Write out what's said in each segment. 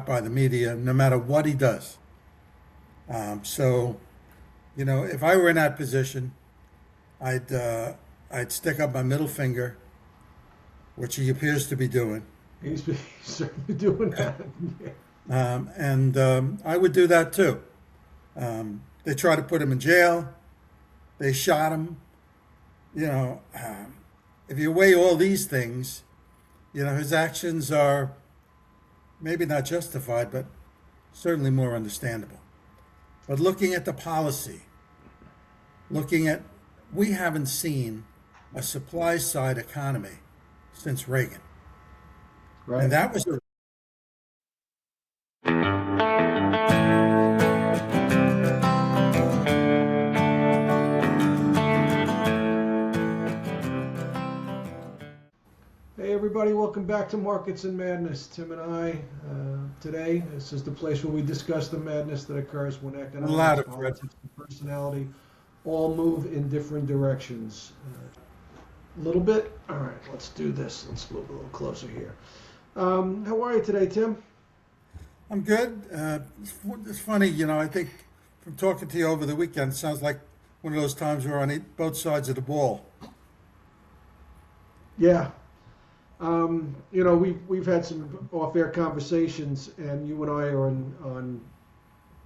out by the media, no matter what he does. So, if I were in that position, I'd stick up my middle finger, which he appears to be doing, He's certainly doing that. Yeah. and I would do that too. They tried to put him in jail. They shot him. You know, if you weigh all these things, his actions are maybe not justified, but certainly more understandable. But looking at the policy, we haven't seen a supply side economy since Reagan. And Right. that was a Hey everybody, welcome back to Markets and Madness. Tim and I, today, this is the place where we discuss the madness that occurs when lot economics, of Fred. politics, and personality all move in different directions. A little bit? All right, let's do this. Let's move a little closer here. How are you today, Tim? I'm good. It's funny, I think from talking to you over the weekend, it sounds like one of those times we're on both sides of the ball. Yeah. We've had some off-air conversations, and you and I are on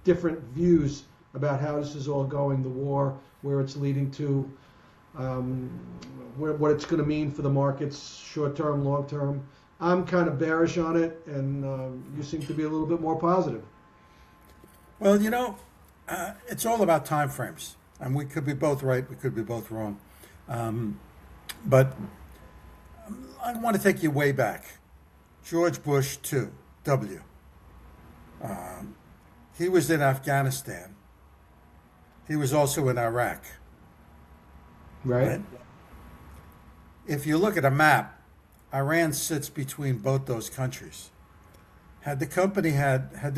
different views about how this is all going, the war, where it's leading to, what it's going to mean for the markets, short term, long term. I'm kind of bearish on it, and you seem to be a little bit more positive. Well, it's all about time frames, and we could be both right, we could be both wrong. But I want to take you way back. George Bush II, W. He was in Afghanistan. He was also in Iraq. Right? If you look at a map, Iran sits between both those countries. Had the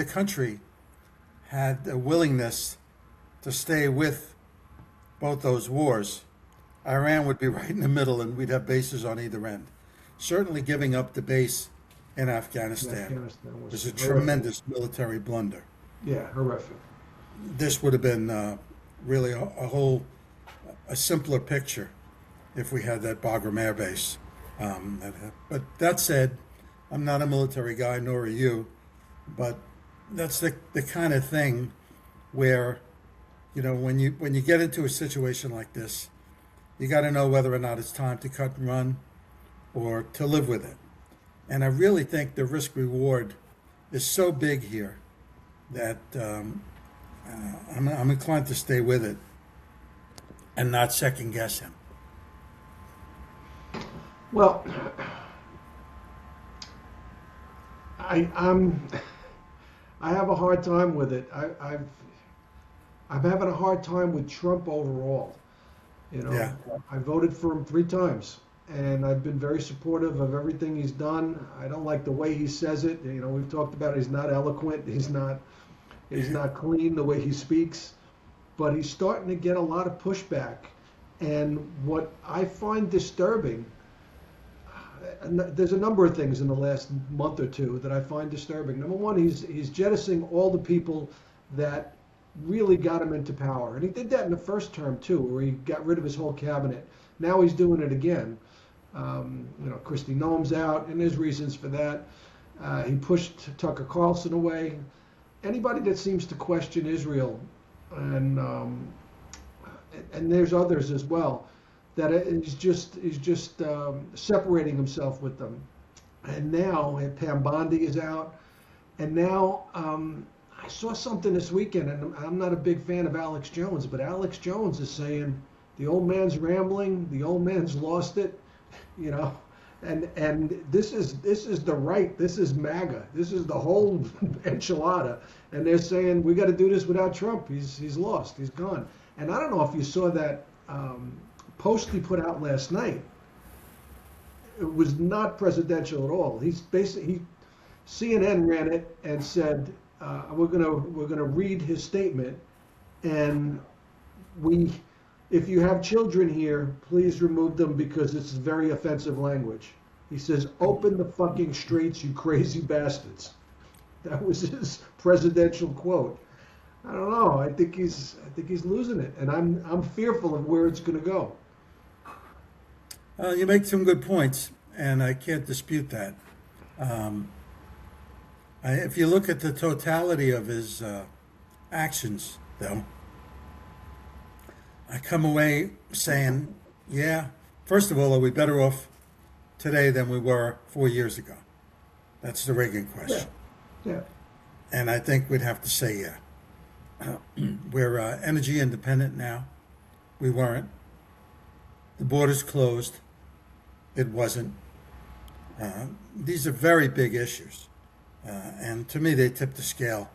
country had a willingness to stay with both those wars, Iran would be right in the middle and we'd have bases on either end. Certainly giving up the base in Afghanistan Afghanistan was a horrific. tremendous military blunder. Yeah, horrific. This would have been really a simpler picture if we had that Bagram Air Base. But that said, I'm not a military guy, nor are you. But that's the kind of thing where, when you get into a situation like this, you got to know whether or not it's time to cut and run or to live with it. And I really think the risk reward is so big here that I'm inclined to stay with it and not second guess him. Well, I have a hard time with it. I'm having a hard time with Trump overall. Yeah. I voted for him 3 times, and I've been very supportive of everything he's done. I don't like the way he says it. We've talked about it. He's not eloquent. He's not clean the way he speaks, but he's starting to get a lot of pushback. And what I find disturbing, and there's a number of things in the last month or two that I find disturbing. Number one, he's jettisoning all the people that really got him into power. And he did that in the first term too, where he got rid of his whole cabinet. Now he's doing it again. Kristi Noem's out, and there's reasons for that. He pushed Tucker Carlson away. Anybody that seems to question Israel, and there's others as well, that he's just separating himself with them. And now Pam Bondi is out, and now I saw something this weekend, and I'm not a big fan of Alex Jones, but Alex Jones is saying the old man's rambling, the old man's lost it, and this is the right, this is MAGA, this is the whole enchilada, and they're saying we got to do this without Trump. He's lost, he's gone. And I don't know if you saw that post he put out last night. It was not presidential at all. CNN ran it and said, we're gonna read his statement, and if you have children here, please remove them because it's very offensive language. He says, open the fucking streets, you crazy bastards. That was his presidential quote. I don't know. I think he's losing it, and I'm fearful of where it's going to go. You make some good points, and I can't dispute that. If you look at the totality of his actions, though, I come away saying, yeah, first of all, are we better off today than we were 4 years ago? That's the Reagan question. Yeah. And I think we'd have to say, yeah. We're energy independent now. We weren't. The border's closed. It wasn't. These are very big issues. And to me, they tip the scale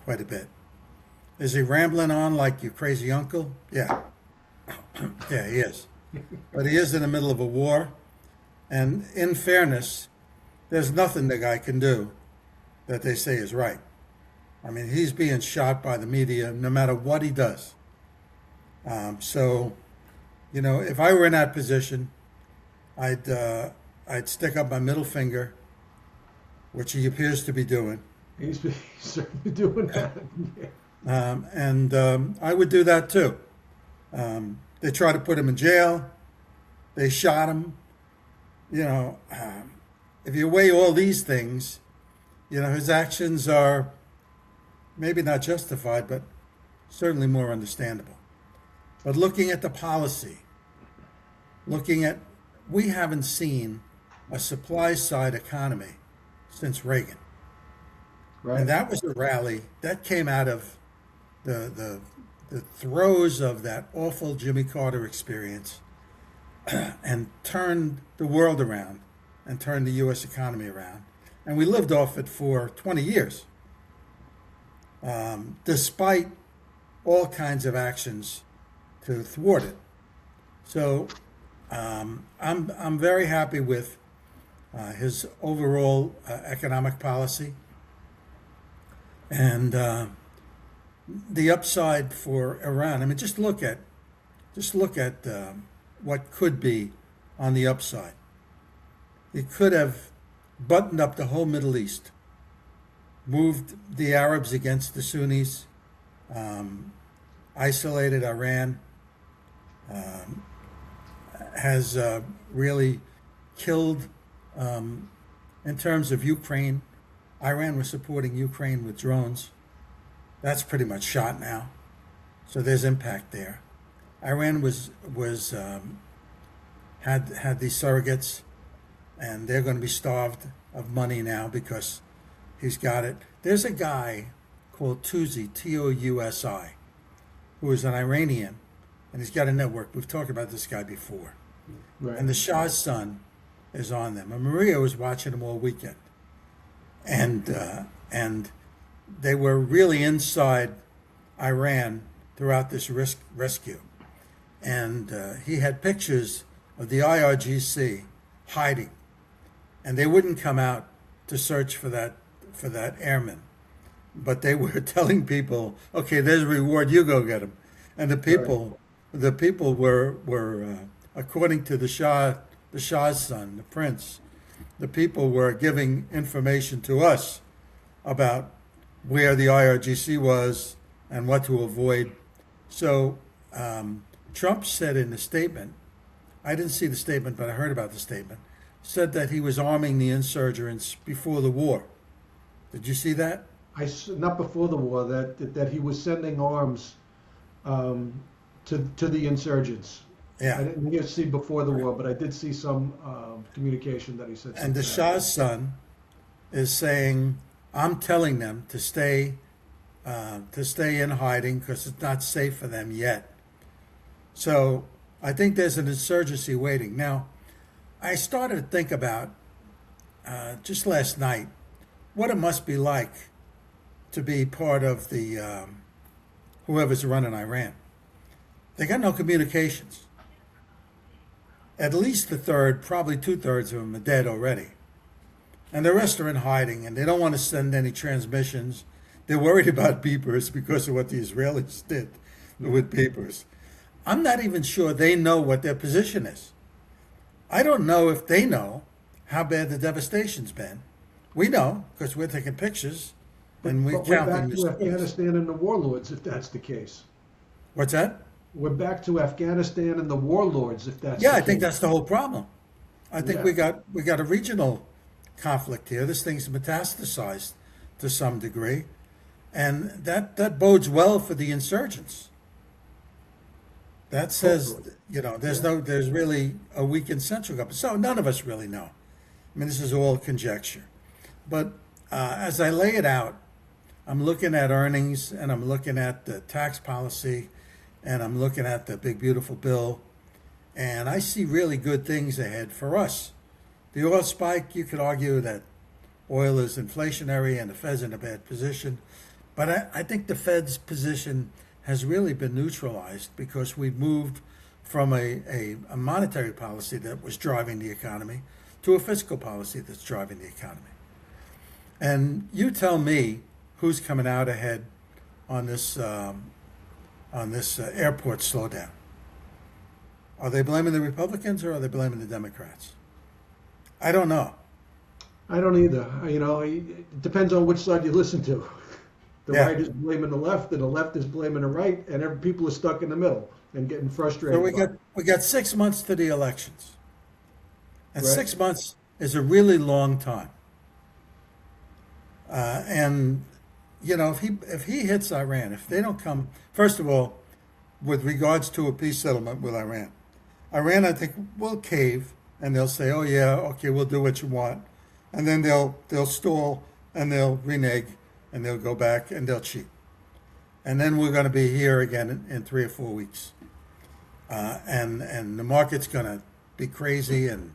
quite a bit. Is he rambling on like your crazy uncle? Yeah. Yeah, he is. But he is in the middle of a war. And in fairness, there's nothing the guy can do that they say is right. I mean, he's being shot by the media no matter what he does. So, if I were in that position, I'd stick up my middle finger, which he appears to be doing. He's certainly doing that. Yeah. And I would do that too. They tried to put him in jail. They shot him. If you weigh all these things, his actions are maybe not justified, but certainly more understandable. But looking at the policy, we haven't seen a supply side economy since Reagan. Right. And that was a rally that came out of the throes of that awful Jimmy Carter experience and turned the world around and turned the U.S. economy around. And we lived off it for 20 years, despite all kinds of actions to thwart it. So I'm very happy with his overall economic policy. And the upside for Iran. I mean, just look at what could be on the upside. He could have buttoned up the whole Middle East, moved the Arabs against the Sunnis, isolated Iran, has really killed, in terms of Ukraine. Iran was supporting Ukraine with drones. That's pretty much shot now. So there's impact there. Iran had these surrogates, and they're going to be starved of money now because he's got it. There's a guy called Tousi, Tousi, who is an Iranian, and he's got a network. We've talked about this guy before. Right. And the Shah's son is on them. And Maria was watching him all weekend. And they were really inside Iran throughout this rescue. And he had pictures of the IRGC hiding. And they wouldn't come out to search for that airman. But they were telling people, okay, there's a reward, you go get him. And the people were according to the Shah's son, the prince, the people were giving information to us about where the IRGC was and what to avoid. So Trump said in the statement, I didn't see the statement, but I heard about the statement, said that he was arming the insurgents before the war. Did you see that? Not before the war, that he was sending arms to the insurgents. Yeah. I didn't see before the war, but I did see some communication that he said. And the Shah's son is saying, I'm telling them to stay in hiding because it's not safe for them yet. So I think there's an insurgency waiting. Now, I started to think about, just last night, what it must be like to be part of the whoever's running Iran. They got no communications. At least a third, probably 2/3 of them are dead already. And the rest are in hiding, and they don't want to send any transmissions. They're worried about beepers because of what the Israelis did with beepers. I'm not even sure they know what their position is. I don't know if they know how bad the devastation's been. We know because we're taking pictures and we're But we're counting back the to stores. Afghanistan and the warlords, if that's the case. What's that? We're back to Afghanistan and the warlords, if that's Yeah, the I think case. that's the whole problem. I think Yeah. we got a regional conflict here. This thing's metastasized to some degree, and that bodes well for the insurgents. That says, Hopefully. there's really a weakened central government. So none of us really know. I mean, this is all conjecture. But as I lay it out, I'm looking at earnings and I'm looking at the tax policy and I'm looking at the big, beautiful bill. And I see really good things ahead for us. The oil spike, you could argue that oil is inflationary and the Fed's in a bad position. But I think the Fed's position has really been neutralized because we've moved from a monetary policy that was driving the economy to a fiscal policy that's driving the economy. And you tell me who's coming out ahead on this airport slowdown. Are they blaming the Republicans or are they blaming the Democrats? I don't know. I don't either. It depends on which side you listen to. The Yeah. right is blaming the left, and the left is blaming the right, and people are stuck in the middle and getting frustrated. So we by got it. we got 6 months to the elections, and Right. 6 months is a really long time. And if he hits Iran, if they don't come, first of all, with regards to a peace settlement with Iran, Iran I think will cave and they'll say, oh yeah, okay, we'll do what you want, and then they'll stall and they'll renege and they'll go back and they'll cheat, and then we're going to be here again in 3 or 4 weeks. And the market's going to be crazy, and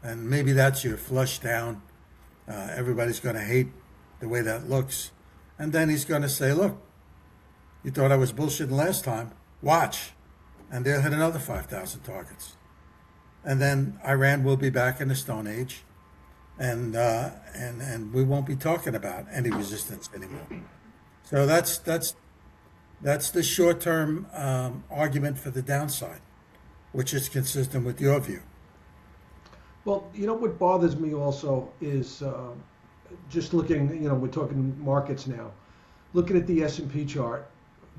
maybe that's your flush down. Everybody's going to hate the way that looks, and then he's going to say, "Look, you thought I was bullshitting last time. Watch," and they'll hit another 5,000 targets, and then Iran will be back in the Stone Age, and we won't be talking about any resistance anymore. So that's the short-term argument for the downside, which is consistent with your view. Well, what bothers me also is just looking. We're talking markets now. Looking at the S&P chart,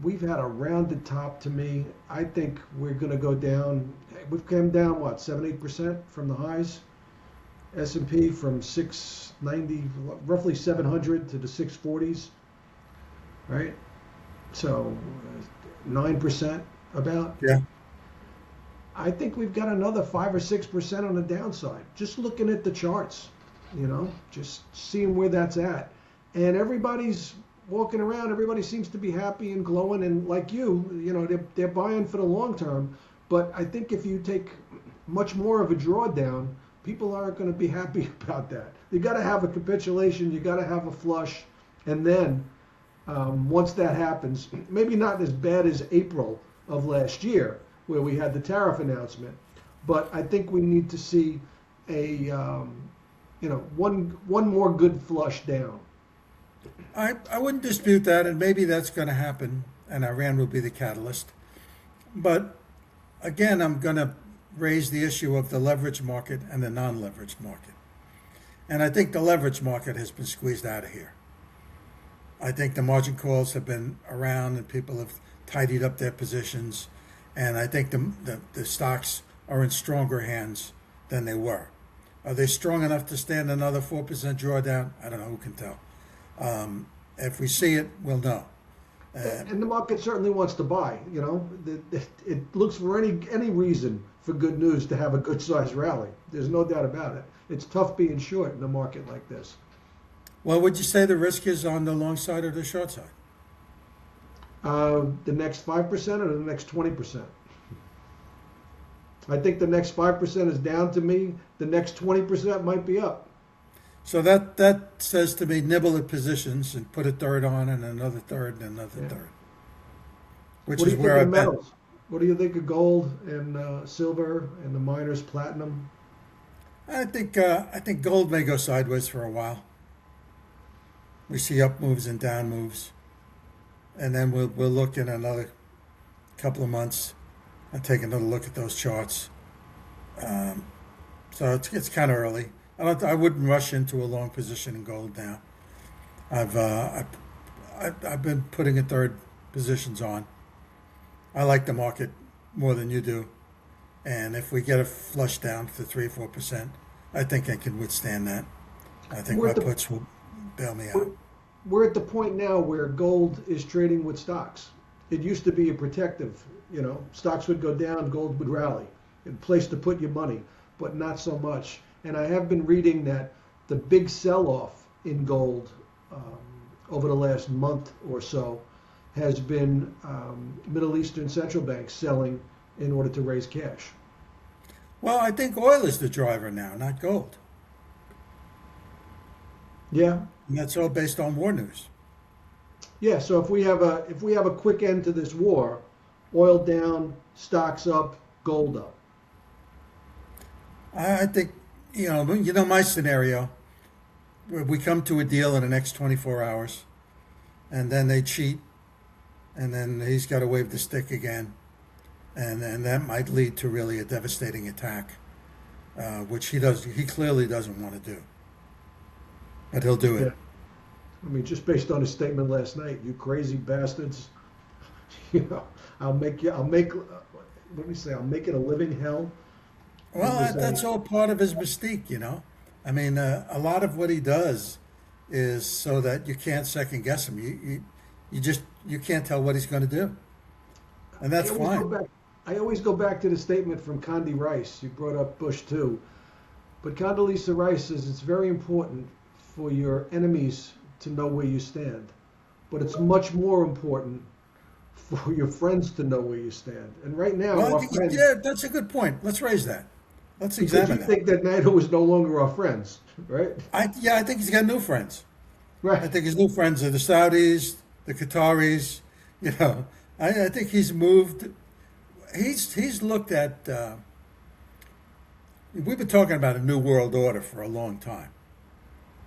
we've had a rounded top. To me, I think we're going to go down. We've come down 7-8% from the highs. S&P from 690, roughly 700 to the 640s, right? So 9% about. Yeah. I think we've got another 5 or 6% on the downside. Just looking at the charts, just seeing where that's at. And everybody's walking around. Everybody seems to be happy and glowing. And like they're buying for the long term. But I think if you take much more of a drawdown, people aren't going to be happy about that. You got to have a capitulation. You got to have a flush, and then once that happens, maybe not as bad as April of last year, where we had the tariff announcement, but I think we need to see a one more good flush down. I wouldn't dispute that, and maybe that's going to happen, and Iran will be the catalyst. But again, I'm going to raise the issue of the leverage market and the non-leveraged market. And I think the leverage market has been squeezed out of here. I think the margin calls have been around and people have tidied up their positions. And I think the stocks are in stronger hands than they were. Are they strong enough to stand another 4% drawdown? I don't know. Who can tell? If we see it, we'll know. And the market certainly wants to buy. It looks for any reason for good news to have a good sized rally. There's no doubt about it. It's tough being short in a market like this. Well, would you say the risk is on the long side or the short side? The next 5% or the next 20%? I think the next 5% is down to me. The next 20% might be up. So that says to me, nibble at positions and put a third on and another third and another third. Which What is do you where I think of bet. metals? What do you think of gold and silver and the miners, platinum? I think gold may go sideways for a while. We see up moves and down moves, and then we'll look in another couple of months and take another look at those charts. So it's kind of early. I wouldn't rush into a long position in gold now. I've been putting a third positions on. I like the market more than you do, and if we get a flush down to 3 or 4%, I think I can withstand that. I think We're my at the puts will bail me we're, out. we're at the point now where gold is trading with stocks. It used to be a protective, stocks would go down, gold would rally, a place to put your money, but not so much. And I have been reading that the big sell-off in gold um, over the last month or so has been Middle Eastern central banks selling in order to raise cash. Well, I think oil is the driver now, not gold, Yeah, and that's all based on war news. yeah. So if we have a quick end to this war, oil down, stocks up, gold up. I think my scenario. We come to a deal in the next 24 hours, and then they cheat, and then he's got to wave the stick again, and that might lead to really a devastating attack, which he clearly doesn't want to do, but he'll do Yeah. it. I mean, just based on his statement last night, you crazy bastards. You know, what did he say? I'll make it a living hell. It Well, was that's a, all part of his mystique. I mean, a lot of what he does is so that you can't second guess him. You can't tell what he's going to do, and I that's always go fine. back. I always go back to the statement from Condi Rice. You brought up Bush too, but Condoleezza Rice says it's very important for your enemies to know where you stand, but it's much more important for your friends to know where you stand. And right now, Well, our friends, yeah, that's a good point. Let's raise that. Let's because you examine that. think that NATO is no longer our friends, right? I think he's got new friends. I Right. think his new friends are the Saudis, the Qataris. I think he's moved. He's looked at. We've been talking about a new world order for a long time,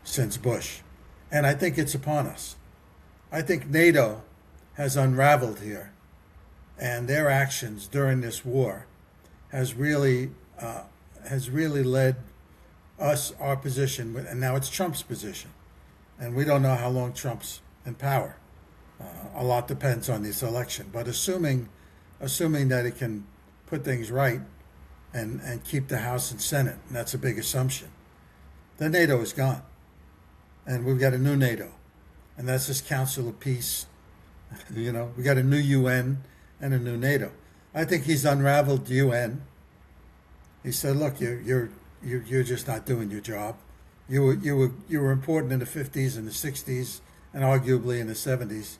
since Bush, and I think it's upon us. I think NATO has unraveled here, and their actions during this war has really led us our position, and now it's Trump's position, and we don't know how long Trump's in power. A lot depends on this election, but assuming that he can put things right and keep the House and Senate, and that's a big assumption, then NATO is gone, and we've got a new NATO, and that's this Council of Peace. We got a new UN and a new NATO. I think he's unraveled the UN. He said, "Look, you're just not doing your job. You were important in the 50s and the 60s and arguably in the 70s,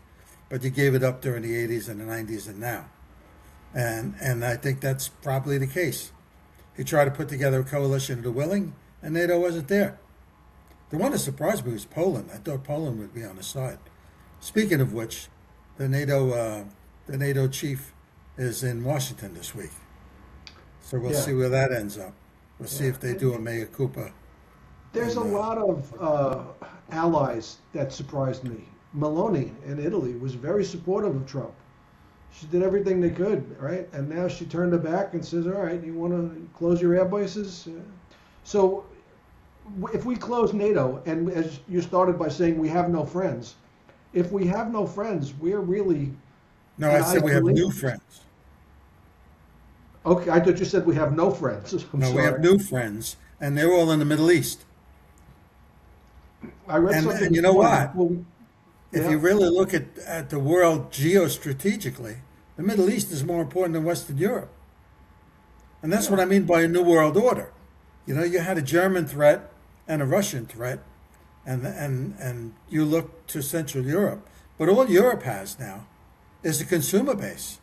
but you gave it up during the 80s and the 90s and now." And I think that's probably the case. He tried to put together a coalition of the willing, and NATO wasn't there. The one that surprised me was Poland. I thought Poland would be on the side. Speaking of which, the NATO chief is in Washington this week. So we'll Yeah. see where that ends up. We'll see Yeah. if they do a mea culpa. There's a And lot of allies that surprised me. Meloni in Italy was very supportive of Trump. She did everything they could, right? And now she turned her back and says, "All right, you want to close your air bases?" So if we close NATO, and as you started by saying, we have no friends. If we have no friends, we're really No, in I said we have new isolation. friends. Okay, I thought you said we have no friends. I'm No, we have sorry. new friends, and they're all in the Middle East. I read And something. you know this morning. what? Well, If yeah. you really look at the world geostrategically, the Middle East is more important than Western Europe. And that's what I mean by a new world order. You had a German threat and a Russian threat, and you look to Central Europe. But all Europe has now is a consumer base.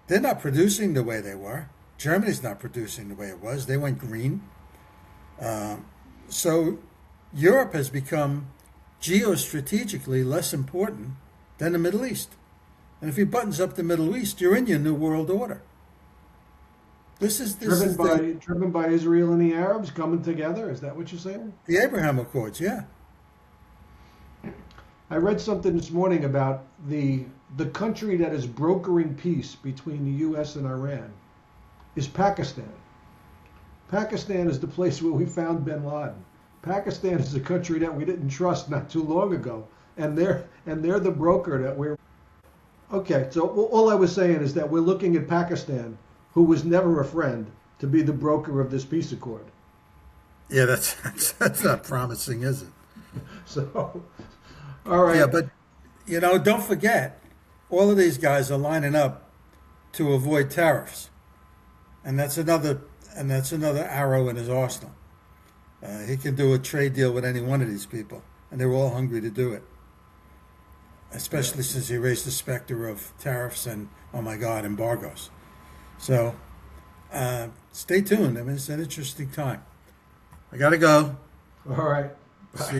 They're not producing the way they were. Germany's not producing the way it was. They went green. So Europe has become geostrategically less important than the Middle East. And if he buttons up the Middle East, you're in your new world order. This is Driven by Israel and the Arabs coming together. Is that what you're saying? the Abraham Accords, yeah. I read something this morning about the country that is brokering peace between the U.S. and Iran is Pakistan. Pakistan is the place where we found Bin Laden. Pakistan is a country that we didn't trust not too long ago. and they're the broker that we're. Okay, so all I was saying is that we're looking at Pakistan, who was never a friend, to be the broker of this peace accord. Yeah, that's not promising, is it? So, all right. Yeah, but don't forget, all of these guys are lining up to avoid tariffs, and that's another arrow in his arsenal. He can do a trade deal with any one of these people, and they're all hungry to do it. Especially since he raised the specter of tariffs and, oh my God, embargoes. So stay tuned. I mean, it's an interesting time. I got to go. All right. See